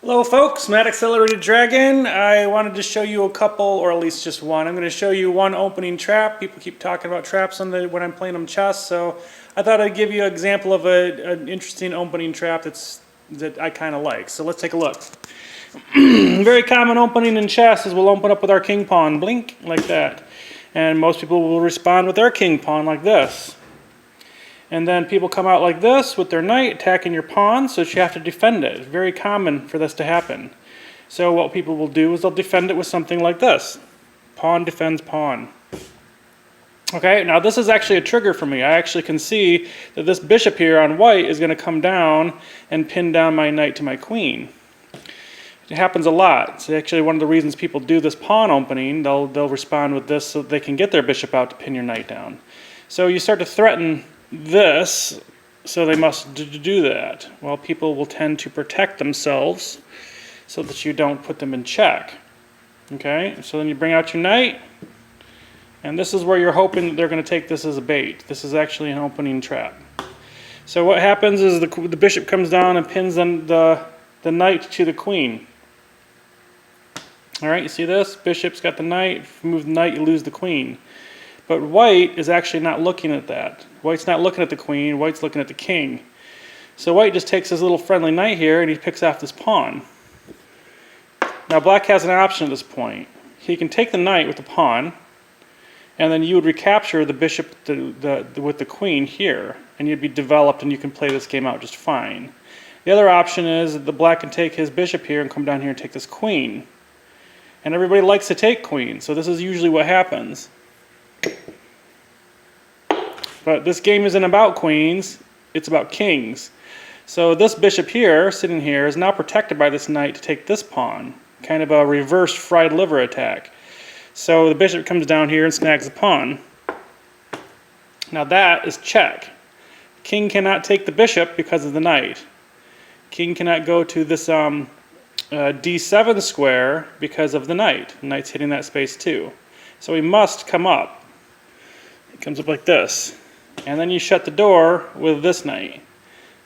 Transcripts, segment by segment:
Hello folks, Matt Accelerated Dragon. I wanted to show you a couple, or at least just one. I'm going to show you one opening trap. People keep talking about traps when I'm playing them chess, so I thought I'd give you an example of an interesting opening trap that I kind of like. So let's take a look. Very common opening in chess is we'll open up with our king pawn, blink, like that. And most people will respond with their king pawn like this. And then people come out like this with their knight attacking your pawn, so you have to defend it. It's very common for this to happen. So what people will do is they'll defend it with something like this. Pawn defends pawn. Okay, now this is actually a trigger for me. I actually can see that this bishop here on white is going to come down and pin down my knight to my queen. It happens a lot. It's actually one of the reasons people do this pawn opening. They'll respond with this so they can get their bishop out to pin your knight down. So you start to threaten this, so they must do that. Well, people will tend to protect themselves so that you don't put them in check. Okay, so then you bring out your knight, and this is where you're hoping that they're going to take this as a bait. This is actually an opening trap. So what happens is the bishop comes down and pins the knight to the queen. All right, you see this? Bishop's got the knight. If you move the knight, you lose the queen. But white is actually not looking at that. White's not looking at the queen, white's looking at the king. So white just takes his little friendly knight here and he picks off this pawn. Now black has an option at this point. He can take the knight with the pawn, and then you would recapture the bishop with the queen here, and you'd be developed and you can play this game out just fine. The other option is that the black can take his bishop here and come down here and take this queen. And everybody likes to take queens, so this is usually what happens. But this game isn't about queens, it's about kings. So this bishop here, sitting here, is now protected by this knight to take this pawn. Kind of a reverse fried liver attack. So the bishop comes down here and snags the pawn. Now that is check. King cannot take the bishop because of the knight. King cannot go to this d7 square because of the knight. The knight's hitting that space too. So he must come up. It comes up like this. And then you shut the door with this knight.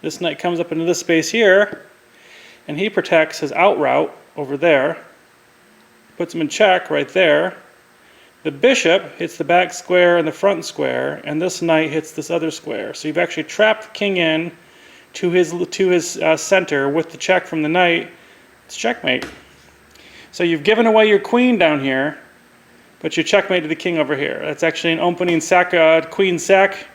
This knight comes up into this space here, and he protects his out route over there, puts him in check right there. The bishop hits the back square and the front square, and this knight hits this other square. So you've actually trapped the king in to his center with the check from the knight. It's checkmate. So you've given away your queen down here, but you checkmate to the king over here. That's actually an opening queen sack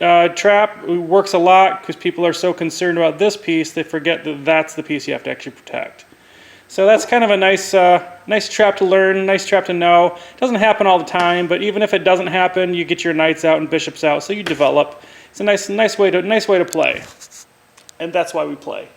trap. It works a lot because people are so concerned about this piece, they forget that that's the piece you have to actually protect. So that's kind of a nice trap to learn, nice trap to know. It doesn't happen all the time, but even if it doesn't happen, you get your knights out and bishops out, so you develop. It's a nice way to play, and that's why we play.